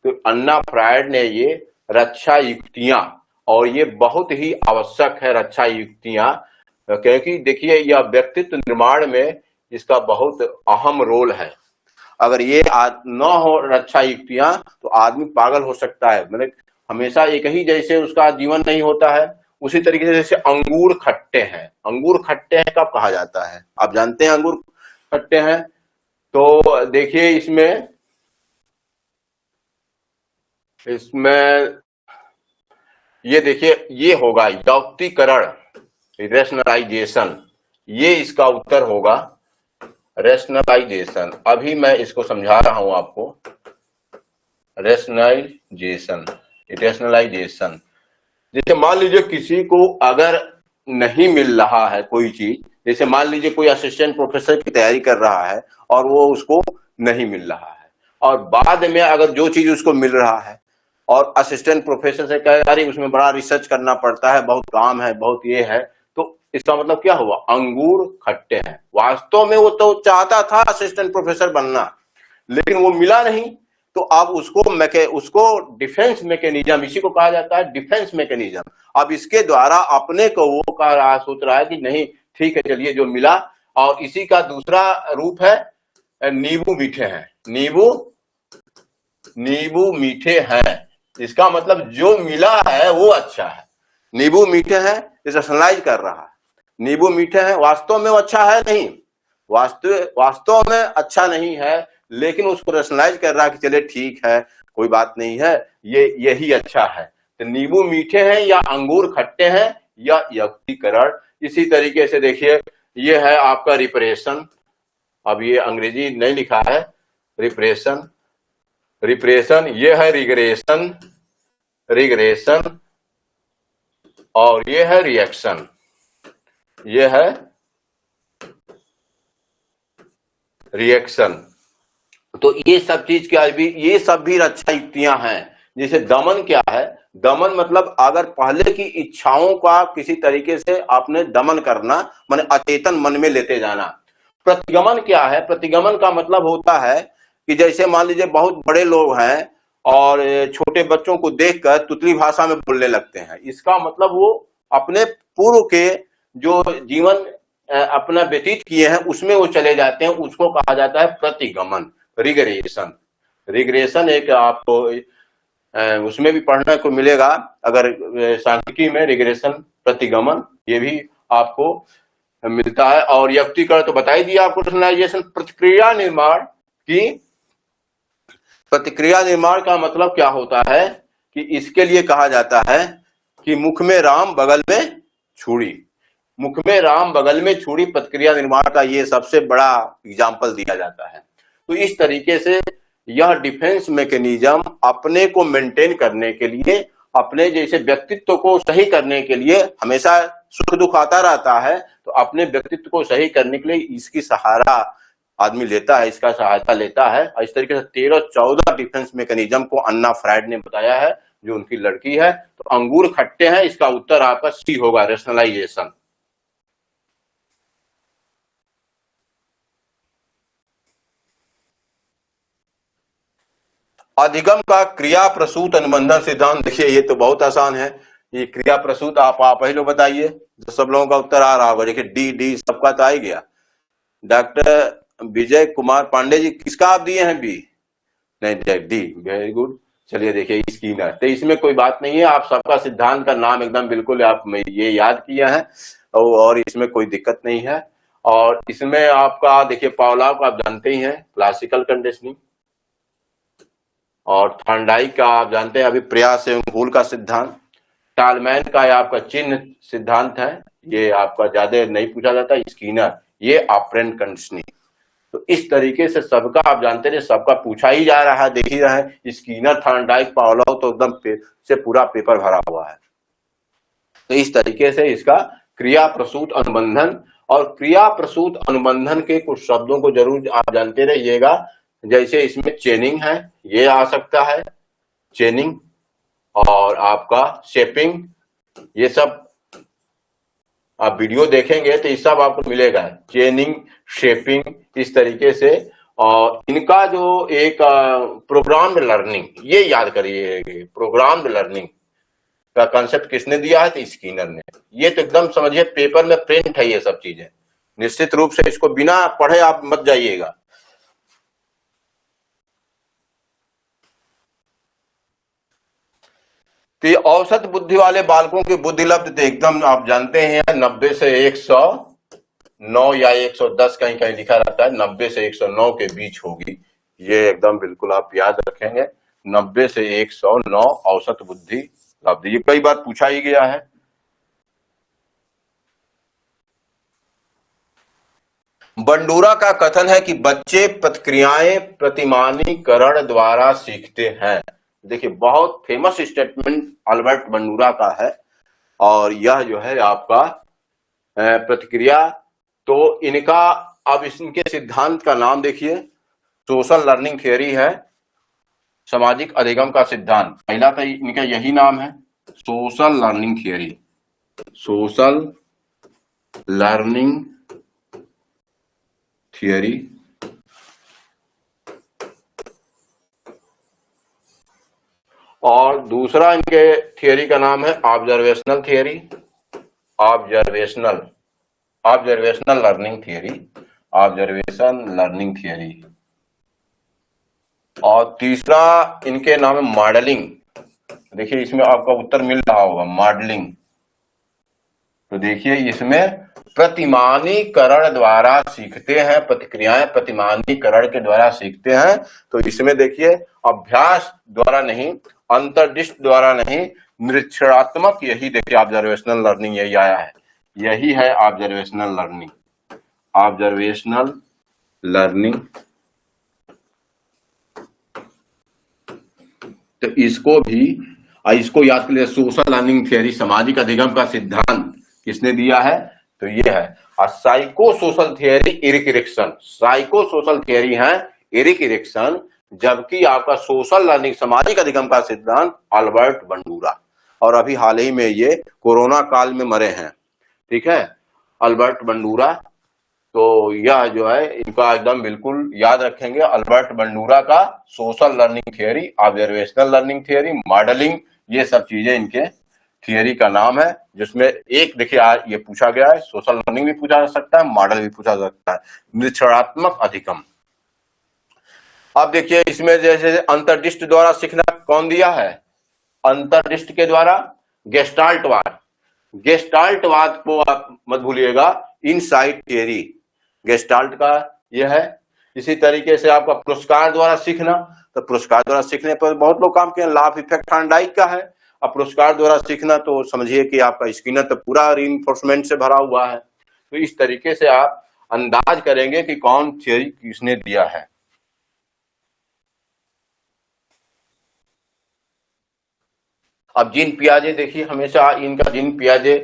तो अन्ना फ्रायड ने ये रक्षा युक्तियां, और ये बहुत ही आवश्यक है रक्षा युक्तियां, क्योंकि देखिए यह व्यक्तित्व निर्माण में इसका बहुत अहम रोल है। अगर ये न हो रक्षा युक्तियां तो आदमी पागल हो सकता है, मतलब हमेशा एक ही जैसे उसका जीवन नहीं होता है। उसी तरीके से जैसे अंगूर खट्टे हैं, अंगूर खट्टे हैं कब कहा जाता है? आप जानते हैं अंगूर खट्टे हैं? तो देखिए इसमें ये देखिए ये होगा यौक्तिकरण, रेशनलाइजेशन, ये इसका उत्तर होगा रेशनलाइजेशन। अभी मैं इसको समझा रहा हूं आपको, रेशनलाइजेशन, रेशनलाइजेशन। जैसे मान लीजिए किसी को अगर नहीं मिल रहा है कोई चीज, जैसे मान लीजिए कोई असिस्टेंट प्रोफेसर की तैयारी कर रहा है और वो उसको नहीं मिल रहा है, और बाद में अगर जो चीज उसको मिल रहा है और असिस्टेंट प्रोफेसर से कह रही उसमें बड़ा रिसर्च करना पड़ता है, बहुत काम है, बहुत ये है, तो इसका मतलब क्या हुआ? अंगूर खट्टे हैं। वास्तव में वो तो चाहता था असिस्टेंट प्रोफेसर बनना, लेकिन वो मिला नहीं। तो अब उसको डिफेंस मैकेनिज्म, इसी को कहा जाता है डिफेंस मैकेनिज्म। अब इसके द्वारा अपने को वो कह रहा, सोच रहा है कि नहीं ठीक है चलिए जो मिला। और इसी का दूसरा रूप है नींबू मीठे हैं, नींबू मीठे हैं। इसका मतलब जो मिला है वो अच्छा है। नींबू मीठे हैं, इसे रैशनलाइज कर रहा है। नींबू मीठे हैं, वास्तव में वो अच्छा है नहीं, वास्तव में अच्छा नहीं है, लेकिन उसको रैशनलाइज कर रहा है कि चले ठीक है कोई बात नहीं है, ये यही अच्छा है। तो नींबू मीठे हैं या अंगूर खट्टे हैं या युक्तिकरण। इसी तरीके से देखिए ये है आपका रिप्रेशन, अब ये अंग्रेजी नहीं लिखा है, रिप्रेशन, रिप्रेशन, ये है रिग्रेशन, रिग्रेशन, और ये है रिएक्शन, ये है रिएक्शन। तो ये सब चीज क्या भी, ये सब भी रक्षा युक्तियां हैं। जैसे दमन क्या है? दमन मतलब अगर पहले की इच्छाओं का किसी तरीके से आपने दमन करना, माने अचेतन मन में लेते जाना। प्रतिगमन क्या है? प्रतिगमन का मतलब होता है कि जैसे मान लीजिए बहुत बड़े लोग हैं और छोटे बच्चों को देखकर तुतली भाषा में बोलने लगते हैं, इसका मतलब वो अपने पूर्व के जो जीवन अपना व्यतीत किए हैं उसमें वो चले जाते हैं, उसको कहा जाता है प्रतिगमन, रिग्रेशन। रिग्रेशन एक आपको उसमें भी पढ़ने को मिलेगा, अगर सांख्यिकी में रिग्रेशन, प्रतिगमन, ये भी आपको मिलता है। और युक्तिकरण तो बता ही दिया आपको, रैशनलाइजेशन। प्रतिक्रिया निर्माण की, प्रतिक्रिया निर्माण का मतलब क्या होता है कि इसके लिए कहा जाता है कि मुख में राम बगल में छुरी, मुख में राम बगल में छुरी, प्रतिक्रिया निर्माण का ये सबसे बड़ा एग्जाम्पल दिया जाता है। तो इस तरीके से यह डिफेंस मैकेनिज्म अपने को मेंटेन करने के लिए, अपने जैसे व्यक्तित्व को सही करने के लिए, हमेशा सुख दुख आता रहता है, तो अपने व्यक्तित्व को सही करने के लिए इसकी सहारा आदमी लेता है, इसका सहायता लेता है। और इस तरीके से 13-14 डिफेंस मैकेनिज्म को अन्ना फ्राइड ने बताया है, जो उनकी लड़की है। तो अंगूर खट्टे हैं, इसका उत्तर आपका सी होगा, रेशनलाइजेशन। अधिगम का क्रिया प्रसूत अनुबंधन सिद्धांत, देखिए ये तो बहुत आसान है। ये क्रिया प्रसूत आप ही लोग बताइए, तो सब लोगों का उत्तर आ रहा होगा। देखिए डी डी सबका तो आ ही गया। डॉक्टर विजय कुमार पांडे जी, किसका आप दिए हैं? बी? नहीं, डी, वेरी गुड। चलिए देखिए स्कीनर, तो इसमें कोई बात नहीं है, आप सबका सिद्धांत का नाम एकदम बिल्कुल आप ये याद किया है, और इसमें कोई दिक्कत नहीं है। और इसमें आपका देखिए पावलोव को आप जानते ही हैं, क्लासिकल कंडीशनिंग। और थॉर्नडाइक का आप जानते हैं, अभी प्रयास एवं भूल का सिद्धांत। टालमैन का आपका चिन्ह सिद्धांत है, ये आपका ज्यादा नहीं पूछा जाता। स्कीनर, ये ऑपरेंट कंडीशनिंग। तो इस तरीके से सबका आप जानते हैं, सबका पूछा ही जा रहा है, देख ही रहे हैं। स्कीनर, थॉर्नडाइक, पावलोव तो एकदम से पूरा पेपर भरा हुआ है। तो इस तरीके से इसका क्रिया प्रसूत अनुबंधन, और क्रिया प्रसूत अनुबंधन के कुछ शब्दों को जरूर आप जानते रहिएगा। जैसे इसमें चेनिंग है, ये आ सकता है चेनिंग, और आपका शेपिंग, ये सब आप वीडियो देखेंगे तो ये सब आपको मिलेगा, चेनिंग, शेपिंग, इस तरीके से। और इनका जो एक प्रोग्राम्ड लर्निंग, ये याद करिए, प्रोग्राम्ड लर्निंग का कंसेप्ट किसने दिया है? तो स्कीनर ने। ये तो एकदम समझिए पेपर में प्रिंट है ये सब चीजें, निश्चित रूप से इसको बिना पढ़े आप मत जाइएगा। तो ये औसत बुद्धि वाले बालकों की बुद्धि लब्ध एकदम आप जानते हैं 90 से 109 या 110, कहीं कहीं लिखा रहता है 90 से 109 के बीच होगी। ये एकदम बिल्कुल आप याद रखेंगे, 90 से 109 औसत बुद्धि लब्ध। ये कई बार पूछा ही गया है। बंडूरा का कथन है कि बच्चे प्रतिक्रियाएं प्रतिमानीकरण द्वारा सीखते हैं। देखिए बहुत फेमस स्टेटमेंट अल्बर्ट बंडूरा का है, और यह जो है आपका प्रतिक्रिया, तो इनका अब इनके सिद्धांत का नाम देखिए, सोशल लर्निंग थियरी है, सामाजिक अधिगम का सिद्धांत। पहला तो इनका यही नाम है, social learning theory, social learning theory. और दूसरा इनके थियरी का नाम है observational theory, observational learning theory, observation learning theory. और तीसरा इनके नाम है मॉडलिंग। देखिए इसमें आपका उत्तर मिल रहा होगा, मॉडलिंग। तो देखिए इसमें प्रतिमानीकरण द्वारा सीखते हैं, प्रतिक्रियाएं प्रतिमानीकरण के द्वारा सीखते हैं। तो इसमें देखिए अभ्यास द्वारा नहीं, अंतर्दृष्टि द्वारा नहीं, निरीक्षणात्मक, यही देखिए ऑब्जर्वेशनल लर्निंग, यही आया है, यही है ऑब्जर्वेशनल लर्निंग, ऑब्जर्वेशनल लर्निंग। तो इसको याद कर लिया, सोशल लर्निंग थियरी, सामाजिक अधिगम का सिद्धांत किसने दिया है? तो ये है। और psycho social theory Erik Erikson, psycho social theory है एरिक एरिक्सन, जबकि आपका सोशल लर्निंग सामाजिक अधिगम का सिद्धांत अल्बर्ट बंडूरा। और अभी हाल ही में ये कोरोना काल में मरे हैं, ठीक है, अल्बर्ट बंडूरा। तो यह जो है इनका एकदम बिल्कुल याद रखेंगे, अल्बर्ट बंडूरा का social learning theory, observational learning theory, modelling, ये सब चीजें इनके थियरी का नाम है। जिसमें एक देखिए ये पूछा गया है, सोशल लर्निंग भी पूछा जा सकता है, मॉडल भी पूछा जा सकता है, निरीक्षणात्मक अधिगम। अब देखिए इसमें जैसे अंतर्दृष्टि द्वारा सीखना कौन दिया है? अंतर्दृष्टि के द्वारा गेस्टाल्टवाद, गेस्टाल्टवाद को आप मत भूलिएगा, इनसाइट थियरी गेस्टाल्ट का यह है। इसी तरीके से आपका पुरस्कार द्वारा सीखना, तो पुरस्कार द्वारा सीखने पर बहुत लोग काम किए, लाभ इफेक्ट थॉर्नडाइक का है। अब पुरस्कार द्वारा सीखना तो समझिए कि आपका स्किनर तो पूरा रीइंफोर्समेंट से भरा हुआ है। तो इस तरीके से आप अंदाज करेंगे कि कौन थियरी किसने दिया है। अब जीन पियाजे देखिए, हमेशा इनका जीन पियाजे,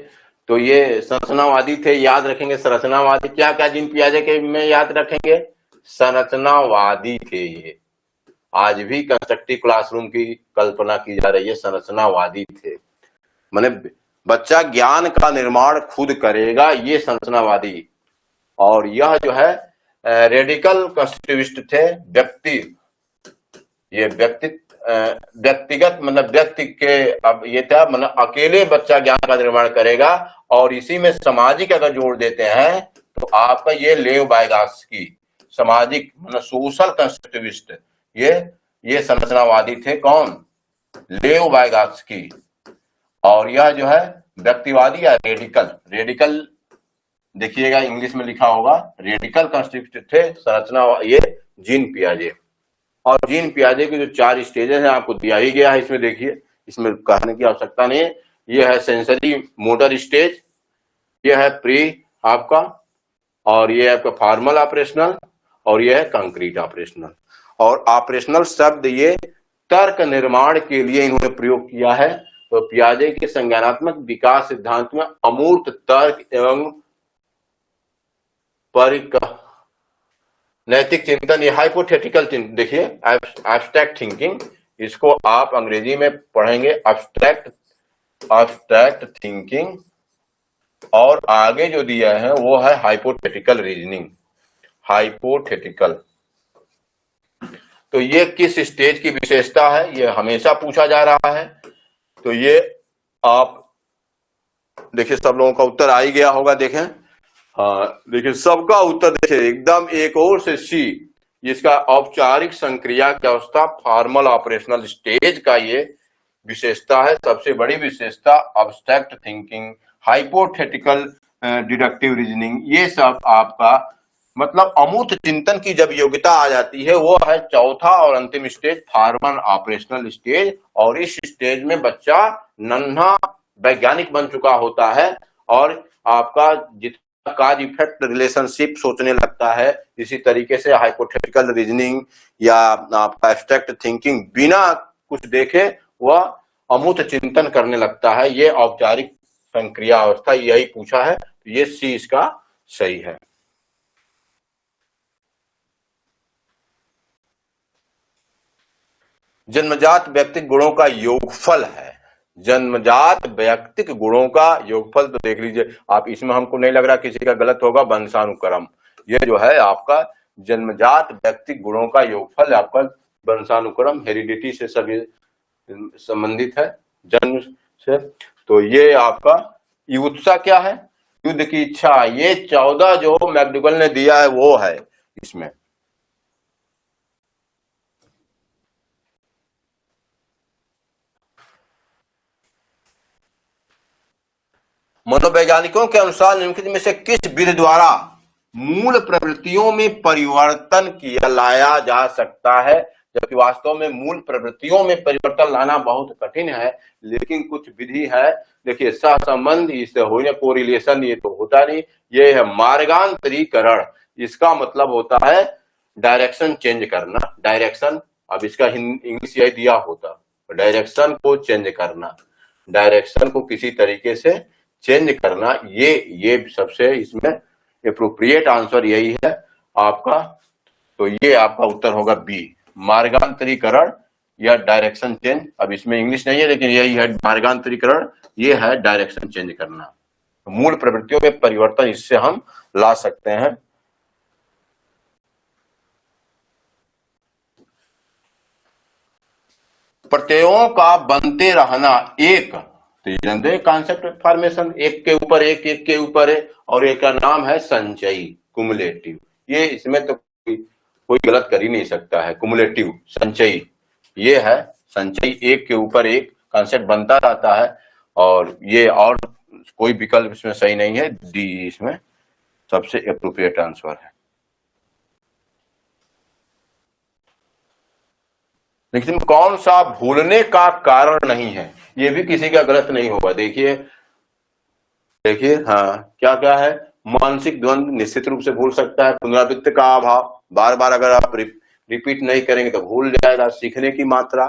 तो ये संरचनावादी थे, याद रखेंगे संरचनावादी। क्या क्या जीन पियाजे के में याद रखेंगे? संरचनावादी थे ये। आज भी कंस्ट्रक्टिव क्लासरूम की कल्पना की जा रही है, संरचनावादी थे। माने बच्चा ज्ञान का निर्माण खुद करेगा, ये संरचनावादी। और यह जो है रेडिकल कंस्ट्रक्टिविस्ट थे। ये व्यक्तिगत मतलब व्यक्ति के, अब ये था मतलब अकेले बच्चा ज्ञान का निर्माण करेगा। और इसी में सामाजिक अगर जोड़ देते हैं तो आपका ये लेव वायगॉत्स्की सामाजिक मतलब सोशल कंस्ट्रक्टिविस्ट, ये संरचनावादी थे। कौन? लेव वायगॉत्स्की। और यह जो है व्यक्तिवादी या रेडिकल देखिएगा इंग्लिश में लिखा होगा, रेडिकल कंस्ट्रक्टिविस्ट थे संरचना, ये जीन पियाजे। और जीन पियाजे के जो 4 स्टेजेस हैं आपको दिया ही गया है इसमें, देखिए इसमें कहने की आवश्यकता नहीं है। ये है सेंसरी मोटर स्टेज, ये है प्री आपका, और ये है आपका फॉर्मल ऑपरेशनल, और ये है कंक्रीट ऑपरेशनल। और ऑपरेशनल शब्द ये तर्क निर्माण के लिए इन्होंने प्रयोग किया है। तो पियाजे के संज्ञानात्मक विकास सिद्धांत में अमूर्त तर्क एवं नैतिक चिंतन, ये हाइपोथेटिकल चिंतन, देखिए एब्स्ट्रैक्ट थिंकिंग, इसको आप अंग्रेजी में पढ़ेंगे एब्स्ट्रैक्ट थिंकिंग। और आगे जो दिया है वो है हाइपोथेटिकल रीजनिंग, हाइपोथेटिकल। तो ये किस स्टेज की विशेषता है, ये हमेशा पूछा जा रहा है। तो ये आप देखिए सब लोगों का उत्तर आ ही गया होगा, देखें। हाँ देखिए सबका उत्तर देखिए एकदम एक और से सी। इसका औपचारिक संक्रिया की अवस्था फॉर्मल ऑपरेशनल स्टेज का ये विशेषता है, सबसे बड़ी विशेषता abstract thinking, hypothetical deductive reasoning, ये सब आपका मतलब अमूर्त चिंतन की जब योग्यता आ जाती है वो है चौथा और अंतिम स्टेज फॉर्मल ऑपरेशनल स्टेज। और इस स्टेज में बच्चा नन्हा वैज्ञानिक बन चुका होता है और आपका जितना काज इफेक्ट रिलेशनशिप सोचने लगता है। इसी तरीके से हाइपोथेटिकल रीजनिंग या आपका एब्स्ट्रैक्ट थिंकिंग बिना कुछ देखे वह अमूर्त चिंतन करने लगता है। ये औपचारिक संक्रिया अवस्था यही पूछा है, ये सी इसका सही है। जन्मजात व्यक्तिक गुणों का योगफल है, जन्मजात व्यक्तिक गुणों का योगफल। तो देख लीजिए आप, इसमें हमको नहीं लग रहा किसी का गलत होगा, वंशानुक्रम। ये जो है आपका जन्मजात व्यक्तिक गुणों का योगफल आपका वंशानुक्रम, हेरिडिटी से सभी संबंधित है, जन्म से। तो ये आपका युत्सा क्या है, युद्ध की इच्छा। ये 14 जो मैकडूगल ने दिया है वो है इसमें। मनोवैज्ञानिकों के अनुसार निम्नलिखित में से किस विधि द्वारा मूल प्रवृत्तियों में परिवर्तन किया लाया जा सकता है? जबकि वास्तव में मूल प्रवृत्तियों में परिवर्तन लाना बहुत कठिन है, लेकिन कुछ विधि है। देखिए सहसंबंध, इससे होने कोरिलेशन ये तो होता नहीं। ये है मार्गांतरीकरण, इसका मतलब होता है डायरेक्शन चेंज करना। डायरेक्शन, अब इसका इंग्लिश यही दिया होता, डायरेक्शन को चेंज करना, डायरेक्शन को किसी तरीके से चेंज करना। ये सबसे इसमें एप्रोप्रिएट आंसर यही है आपका। तो ये आपका उत्तर होगा बी, मार्गांतरीकरण या डायरेक्शन चेंज। अब इसमें इंग्लिश नहीं है लेकिन यही है मार्गांतरीकरण, ये है डायरेक्शन चेंज करना। मूल प्रवृत्तियों में परिवर्तन इससे हम ला सकते हैं। प्रत्ययों का बनते रहना एक, तो जानते हैं कॉन्सेप्ट फॉर्मेशन, एक के ऊपर एक, एक के ऊपर एक, और एक का नाम है संचयी, कुमुलेटिव। ये इसमें तो कोई गलत कर ही नहीं सकता है, कुमुलेटिव संचयी। ये है संचयी, एक के ऊपर एक कॉन्सेप्ट बनता रहता है। और ये और कोई विकल्प इसमें सही नहीं है, डी इसमें सबसे एप्रोप्रिएट आंसर है। लेकिन कौन सा भूलने का कारण नहीं है, ये भी किसी का गलत नहीं होगा। देखिए हाँ क्या क्या है, मानसिक द्वंद निश्चित रूप से भूल सकता है। पुनरावृत्ति का अभाव, बार बार अगर आप रिपीट नहीं करेंगे तो भूल जाएगा। सीखने की मात्रा,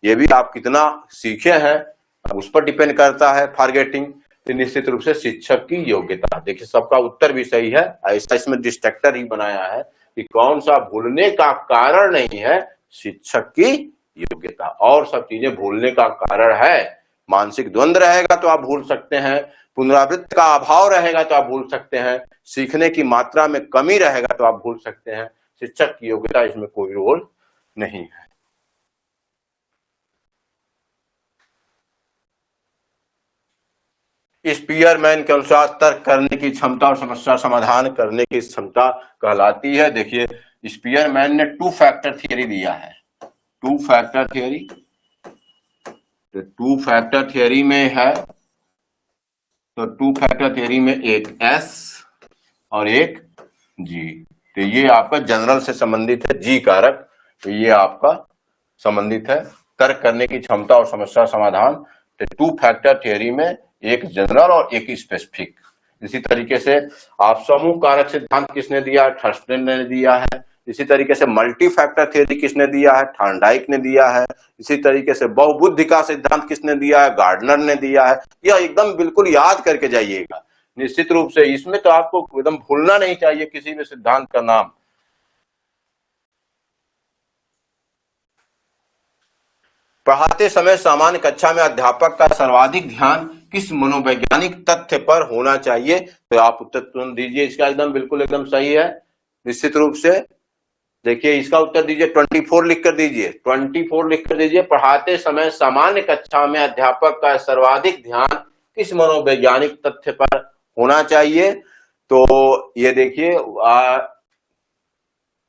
ये भी आप कितना सीखे हैं उस पर डिपेंड करता है, फॉरगेटिंग। तो निश्चित रूप से शिक्षक की योग्यता। देखिए सबका उत्तर भी सही है, ऐसा इसमें डिस्ट्रैक्टर ही बनाया है कि कौन सा भूलने का कारण नहीं है, शिक्षक की योग्यता। और सब चीजें भूलने का कारण है। मानसिक द्वंद्व रहेगा तो आप भूल सकते हैं, पुनरावृत्ति का अभाव रहेगा तो आप भूल सकते हैं, सीखने की मात्रा में कमी रहेगा तो आप भूल सकते हैं। शिक्षक की योग्यता इसमें कोई रोल नहीं है। स्पीयरमैन के अनुसार तर्क करने की क्षमता और समस्या समाधान करने की क्षमता कहलाती है। देखिए, स्पीयरमैन ने टू फैक्टर थियरी दिया है। टू फैक्टर थियरी, तो टू फैक्टर थियरी में है, तो टू फैक्टर थियरी में एक एस और एक जी, तो ये आपका जनरल से संबंधित है, जी कारक, तो ये आपका संबंधित है तर्क करने की क्षमता और समस्या समाधान। तो टू फैक्टर थियरी में एक जनरल और एक स्पेसिफिक। इसी तरीके से आप समूह कारक सिद्धांत किसने दिया है, थर्स्टन ने दिया है। इसी तरीके से मल्टी फैक्टर थियरी किसने दिया है, थॉर्नडाइक ने दिया है। इसी तरीके से बहुबुद्धि का सिद्धांत किसने दिया है, गार्डनर ने दिया है। यह एकदम बिल्कुल याद करके जाइएगा निश्चित रूप से। इसमें तो आपको एकदम भूलना नहीं चाहिए किसी भी सिद्धांत का नाम। पढ़ाते समय सामान्य कक्षा में अध्यापक का सर्वाधिक ध्यान किस मनोवैज्ञानिक तथ्य पर होना चाहिए, तो आप उत्तर तुरंत दीजिए। इसका एकदम बिल्कुल एकदम सही है निश्चित रूप से। देखिए, इसका उत्तर दीजिए, 24 लिख कर दीजिए, 24 लिख कर दीजिए। पढ़ाते समय सामान्य कक्षा में अध्यापक का सर्वाधिक ध्यान किस मनोवैज्ञानिक तथ्य पर होना चाहिए, तो ये देखिए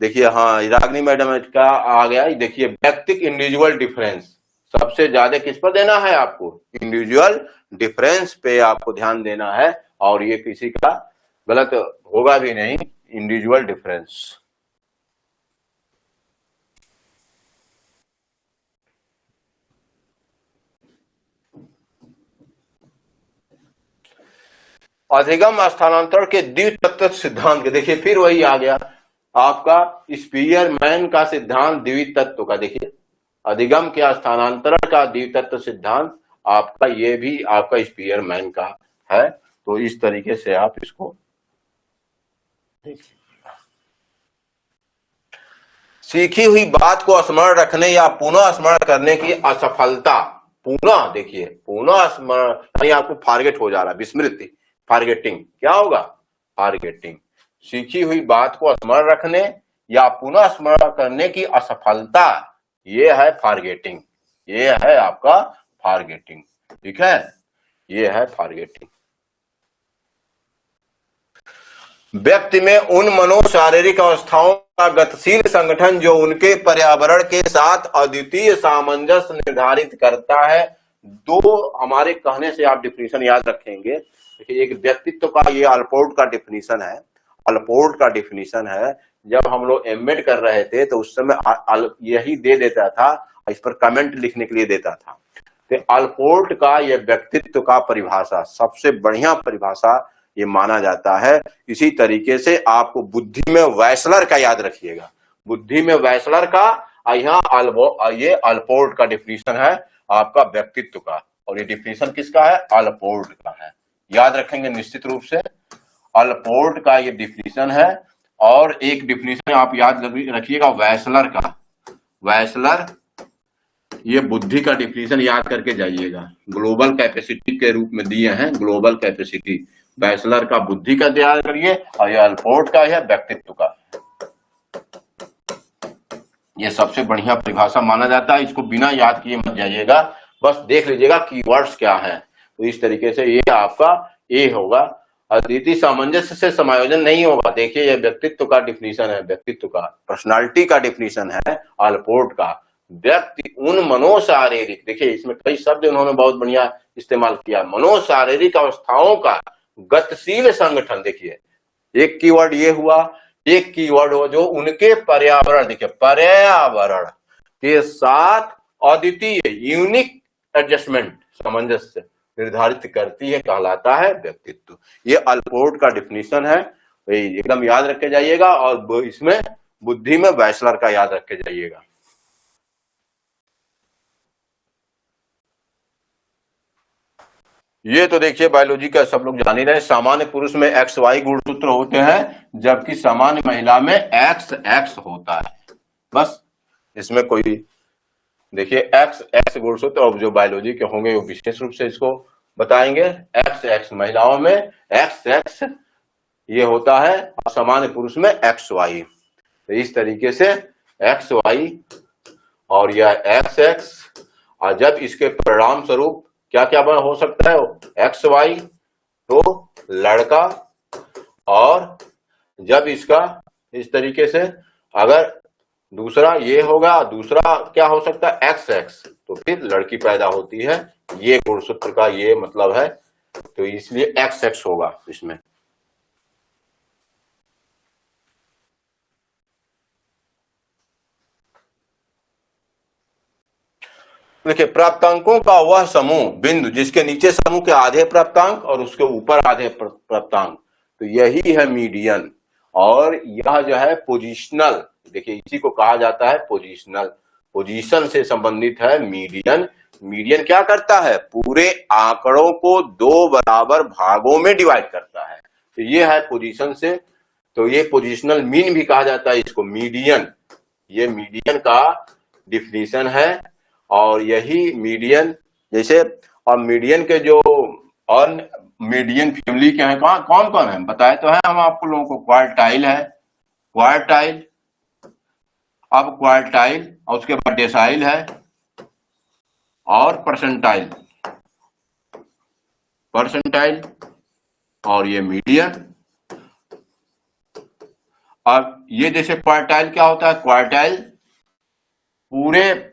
देखिए, हाँ, रागनी मैडम का आ गया। देखिए, व्यक्तिक इंडिविजुअल डिफरेंस सबसे ज्यादा किस पर देना है आपको, इंडिविजुअल डिफरेंस पे आपको ध्यान देना है, और ये किसी का गलत होगा भी नहीं, इंडिविजुअल डिफरेंस। अधिगम स्थानांतरण के द्वितत्व सिद्धांत के, देखिए फिर वही आ गया आपका स्पीयरमैन का सिद्धांत द्वितत्व का। देखिए, अधिगम के स्थानांतरण का द्वितत्व सिद्धांत आपका, ये भी आपका स्पीयरमैन का है। तो इस तरीके से आप इसको देखिए। सीखी हुई बात को स्मरण रखने या पुनः स्मरण करने की असफलता, पुनः, देखिए पुनः स्मरण, यानी आपको फॉरगेट हो जा रहा है, विस्मृति, फॉरगेटिंग, क्या होगा, फॉरगेटिंग। सीखी हुई बात को स्मरण रखने या पुनः स्मरण करने की असफलता, ये है फॉरगेटिंग, ये है आपका फॉरगेटिंग। ठीक है, ये है फॉरगेटिंग। व्यक्ति में उन मनोशारीरिक अवस्थाओं का गतिशील संगठन जो उनके पर्यावरण के साथ अद्वितीय सामंजस्य निर्धारित करता है। दो हमारे कहने से आप डिफिनीशन याद रखेंगे। देखिए, एक व्यक्तित्व का, ये अल्पोर्ट का डिफिनीशन है, अल्पोर्ट का डिफिनीशन है। जब हम लोग एमएड कर रहे थे तो उस समय यही दे देता था, इस पर कमेंट लिखने के लिए देता था। तो अल्पोर्ट का ये व्यक्तित्व का परिभाषा सबसे बढ़िया परिभाषा ये माना जाता है। इसी तरीके से आपको बुद्धि में वैसलर का याद रखिएगा, बुद्धि में वैसलर का, यहाँ ये अल्पोर्ट का डिफिनीशन है आपका व्यक्तित्व का, और ये डिफिनीशन किसका है, अल्पोर्ट का है। याद रखेंगे निश्चित रूप से, अल्पोर्ट का ये डिफिनीशन है। और एक डिफिनीशन आप याद रखिएगा वैसलर का, वैसलर, ये बुद्धि का डिफिनीशन याद करके जाइएगा। ग्लोबल कैपेसिटी के रूप में दिए हैं, ग्लोबल कैपेसिटी, बैचलर का बुद्धि का याद करिए, और ये अल्पोर्ट का है व्यक्तित्व का। ये सबसे बढ़िया परिभाषा माना जाता है। इसको बिना याद किए मत जाइएगा, बस देख लीजिएगा कीवर्ड्स क्या हैं। तो इस तरीके से ये आपका ए होगा। अद्वितीय सामंजस्य से समायोजन नहीं होगा। देखिए, ये व्यक्तित्व का डिफिनीशन है, व्यक्तित्व का, पर्सनालिटी का डिफिनीशन है अल्पोर्ट का। व्यक्ति उन मनोशारीरिक, देखिए इसमें कई शब्द उन्होंने बहुत बढ़िया इस्तेमाल किया, मनोशारीरिक अवस्थाओं का गतिशील संगठन। देखिए, एक कीवर्ड ये हुआ, एक कीवर्ड हो जो उनके पर्यावरण, देखिए पर्यावरण के साथ अद्वितीय यूनिक एडजस्टमेंट, सामंजस्य निर्धारित करती है, कहलाता है व्यक्तित्व। ये अल्पोर्ट का डिफिनीशन है, एकदम याद रख के जाइएगा। और इसमें बुद्धि में वैसलर का याद रख के जाइएगा। ये तो देखिए बायोलॉजी का सब लोग जान ही रहे। सामान्य पुरुष में XY गुणसूत्र होते हैं, जबकि सामान्य महिला में XX होता है। बस इसमें कोई देखिए XX गुणसूत्र और जो बायोलॉजी के होंगे वो विशेष रूप से इसको बताएंगे। XX महिलाओं में XX ये होता है और सामान्य पुरुष में XY। तो इस तरीके से XY और यह XX, और जब इसके परिणाम स्वरूप क्या क्या हो सकता है XY तो लड़का, और जब इसका इस तरीके से अगर दूसरा ये होगा, दूसरा क्या हो सकता है XX, तो फिर लड़की पैदा होती है। ये गुणसूत्र का ये मतलब है, तो इसलिए XX होगा इसमें। देखिए प्राप्तांकों का वह समूह बिंदु जिसके नीचे समूह के आधे प्राप्तांक और उसके ऊपर आधे प्राप्तांक, तो यही है मीडियन। और यह जो है पोजिशनल, देखिए इसी को कहा जाता है पोजिशनल, पोजीशन से संबंधित है मीडियन। मीडियन क्या करता है, पूरे आंकड़ों को दो बराबर भागों में डिवाइड करता है, तो ये है पोजीशन से। तो ये पोजिशनल मीन भी कहा जाता है इसको, मीडियन। ये मीडियन का डिफिनीशन है। और यही मीडियन जैसे, और मीडियन के जो और मीडियन फैमिली के हैं कौन कौन है बताए तो है हम आपको लोगों को। क्वार्टाइल है, क्वार्टाइल, अब क्वार्टाइल और उसके बाद डेसाइल है और परसेंटाइल, परसेंटाइल और ये मीडियन। अब ये जैसे क्वार्टाइल क्या होता है, क्वार्टाइल पूरे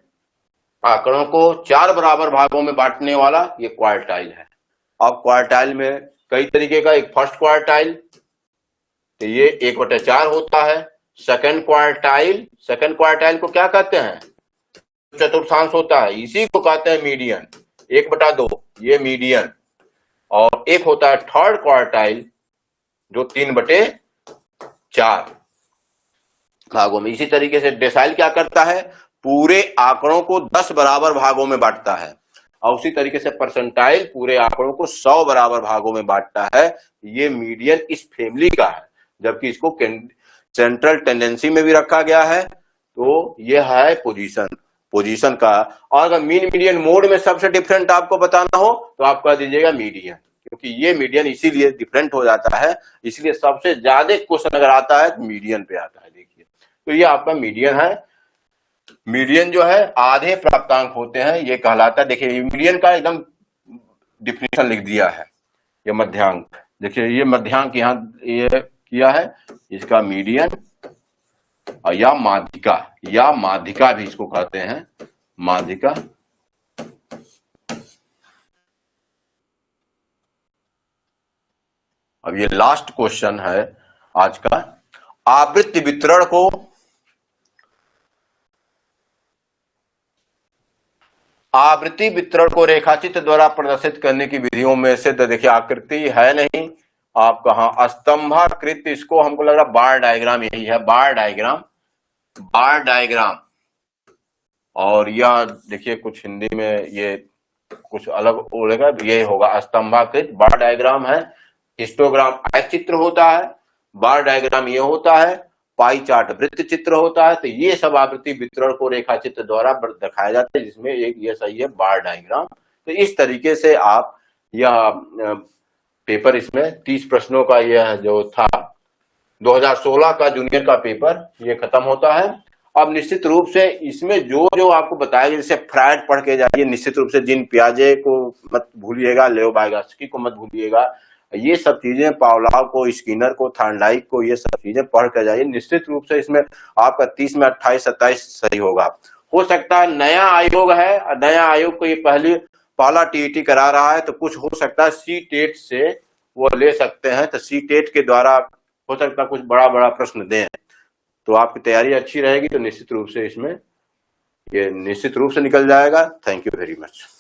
आंकड़ों को 4 बराबर भागों में बांटने वाला ये क्वार्टाइल है। अब क्वार्टाइल में कई तरीके का, एक फर्स्ट क्वार्टाइल तो ये 1/4 होता है। सेकंड क्वार्टाइल, सेकंड क्वार्टाइल को क्या कहते हैं, चतुर्थांश होता है, इसी को कहते हैं मीडियन, 1/2 ये मीडियन। और एक होता है थर्ड क्वार्टाइल जो 3/4 भागों में। इसी तरीके से डेसाइल क्या करता है, पूरे आंकड़ों को 10 बराबर भागों में बांटता है। और उसी तरीके से परसेंटाइल पूरे आंकड़ों को 100 बराबर भागों में बांटता है। ये मीडियन इस फैमिली का है, जबकि इसको सेंट्रल टेंडेंसी में भी रखा गया है। तो ये है पोजीशन, पोजीशन का। और अगर मीन मीडियन मोड में सबसे डिफरेंट आपको बताना हो तो आप कह दीजिएगा मीडियन, क्योंकि ये मीडियन इसीलिए डिफरेंट हो जाता है, इसलिए सबसे ज्यादा क्वेश्चन अगर आता है तो मीडियन पे आता है। देखिए तो ये आपका मीडियन है। मीडियन जो है आधे प्राप्तांक होते हैं, ये कहलाता है। देखिए मीडियन का एकदम डिफिनेशन लिख दिया है, ये मध्यांक। देखिए ये मध्यांक यहाँ ये किया है, इसका मीडियन और या माध्यिका भी इसको कहते हैं, माध्यिका। अब ये लास्ट क्वेश्चन है आज का। आवृत्ति वितरण को रेखाचित्र द्वारा प्रदर्शित करने की विधियों में से, तो देखिए आकृति है नहीं आप कहा, स्तंभाकृत, इसको हमको लग रहा बार डायग्राम यही है, बार डायग्राम, बार डायग्राम। और यह देखिए कुछ हिंदी में ये कुछ अलग बोलेगा, ये होगा स्तंभाकृत बार डायग्राम है। हिस्टोग्राम आयत चित्र होता है, बार डायग्राम ये होता है, पाई चार्ट वृत्त चित्र होता है। तो ये सब आवृत्ति वितरण को रेखा चित्र द्वारा दिखाया जाता है, जिसमें एक ये सही है बार डायग्राम। तो इस तरीके से आप यह पेपर, इसमें 30 प्रश्नों का यह जो था 2016 का जूनियर का पेपर ये खत्म होता है। अब निश्चित रूप से इसमें जो जो आपको बताया गया, जैसे फ्रायड पढ़ के जाइए, निश्चित रूप से जीन पियाजे को मत भूलिएगा, लेओ वाइगॉत्स्की को मत भूलिएगा, ये सब चीजें, पावलोव को, स्किनर को, थॉर्नडाइक को, ये सब चीजें पढ़ कर जाइए। निश्चित रूप से इसमें आपका 30 में 28-27 सही होगा। हो सकता है नया आयोग है, नया आयोग को ये पहला टीईटी करा रहा है, तो कुछ हो सकता है सी टेट से वो ले सकते हैं, तो सी टेट के द्वारा हो सकता है कुछ बड़ा बड़ा प्रश्न दें, तो आपकी तैयारी अच्छी रहेगी तो निश्चित रूप से इसमें ये निश्चित रूप से निकल जाएगा। Thank you very much.